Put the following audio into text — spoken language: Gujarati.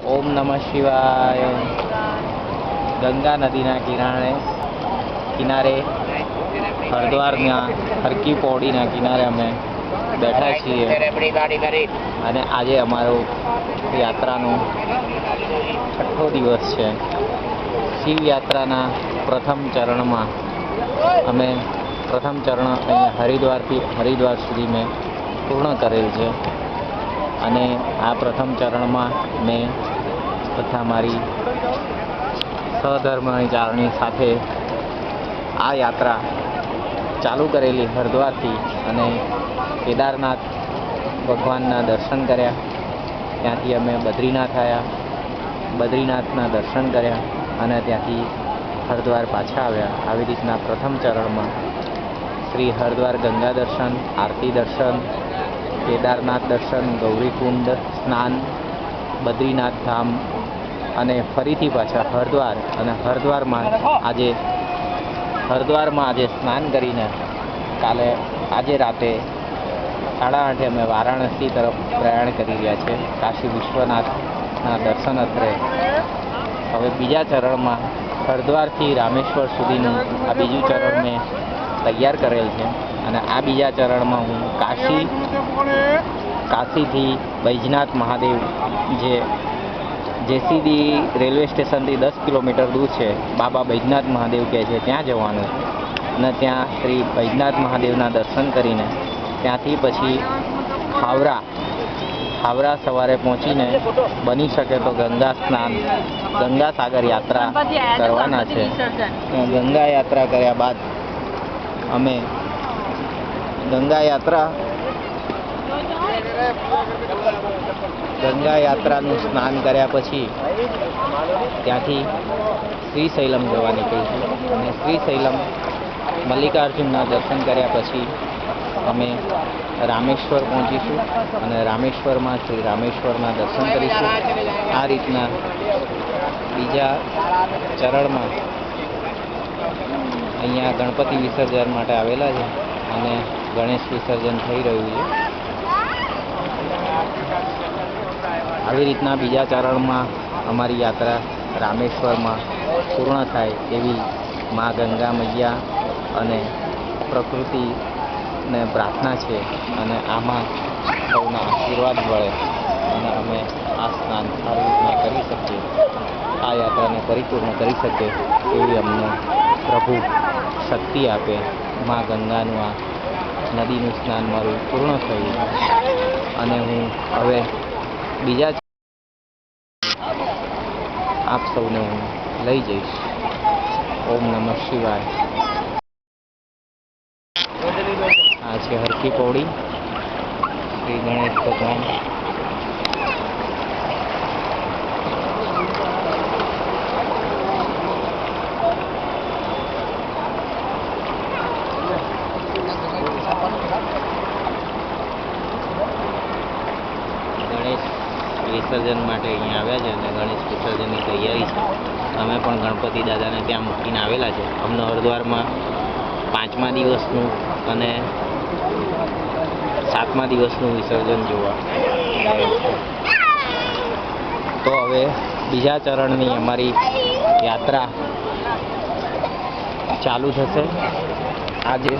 ઓમ નમઃ શિવાય. ગંગા નદીના કિનારે હરિદ્વારના હરકી પૌડીના કિનારે અમે બેઠા છીએ અને આજે અમારો યાત્રાનો 6થો દિવસ છે. શિવ યાત્રાના પ્રથમ ચરણમાં અમે પ્રથમ ચરણ અહીંયા હરિદ્વારથી હરિદ્વાર સુધી મેં પૂર્ણ કરેલ છે અને આ પ્રથમ ચરણમાં મેં તથા મારી સહધર્મની ચારણી સાથે આ યાત્રા ચાલુ કરેલી હરિદ્વારથી અને કેદારનાથ ભગવાનના દર્શન કર્યા. ત્યાંથી અમે બદ્રીનાથ આવ્યા, બદ્રીનાથના દર્શન કર્યા અને ત્યાંથી હરિદ્વાર પાછા આવ્યા. આવી રીતના પ્રથમ ચરણમાં શ્રી હરિદ્વાર ગંગા દર્શન, આરતી દર્શન, કેદારનાથ દર્શન, ગૌરીકુંડ સ્નાન, બદ્રીનાથ ધામ અને ફરીથી પાછા હરિદ્વાર અને હરિદ્વારમાં આજે સ્નાન કરીને આજે રાતે 8:30 અમે વારાણસી તરફ પ્રયાણ કરી રહ્યા છે કાશી વિશ્વનાથના દર્શન અર્થે. હવે બીજા ચરણમાં હરિદ્વારથી રામેશ્વર સુધીનું આ બીજું ચરણ મેં તૈયાર કરેલ છે અને આ બીજા ચરણમાં હું કાશીથી બૈજનાથ મહાદેવ જે જેસીડી રેલવે સ્ટેશનથી 10 કિલોમીટર દૂર છે, બાબા બૈજનાથ મહાદેવ કહે છે, ત્યાં જવાનું અને ત્યાં શ્રી બૈજનાથ મહાદેવના દર્શન કરીને ત્યાંથી પછી હાવરા સવારે પહોંચીને બની શકે તો ગંગા સ્નાન, ગંગા સાગર યાત્રા કરવાના છે. ગંગા યાત્રા કર્યા બાદ અમે ગંગા યાત્રાનું સ્નાન કર્યા પછી ત્યાંથી શ્રીશૈલમ જવા નીકળીશું અને શ્રીશૈલમ મલ્લિકાર્જુનના દર્શન કર્યા પછી અમે રામેશ્વર પહોંચીશું અને રામેશ્વરમાં શ્રી રામેશ્વરના દર્શન કરીશું. આ રીતના બીજા ચરણમાં અહીંયા ગણપતિ વિસર્જન માટે આવેલા છે અને ગણેશ વિસર્જન થઈ રહ્યું છે. આવી રીતના બીજા ચરણમાં અમારી યાત્રા રામેશ્વરમાં પૂર્ણ થાય એવી મા ગંગા મૈયા અને પ્રકૃતિને પ્રાર્થના છે અને આમાં સૌના આશીર્વાદ મળે અને અમે આ સ્નાન સારી રીતના કરી શકીએ, આ યાત્રાને પરિપૂર્ણ કરી શકીએ એવી અમને પ્રભુ શક્તિ આપે. મા ગંગાનું આ નદીનું સ્નાન મારું પૂર્ણ થયું અને હું હવે બીજા આપ સૌને હું લઈ જઈશ. ઓમ નમઃ શિવાય. આ છે હરકી પૌડી, શ્રી ગણેશ ભગવાન. ગણેશ વિસર્જન માટે અહીંયા આવ્યા છે અને ગણેશ વિસર્જનની તૈયારી છે. અમે પણ ગણપતિ દાદાને ત્યાં મૂકીને આવેલા છે. અમને હરિદ્વારમાં 5મા દિવસનું અને 7મા દિવસનું વિસર્જન જોવા. તો હવે બીજા ચરણની અમારી યાત્રા ચાલુ થશે. આજે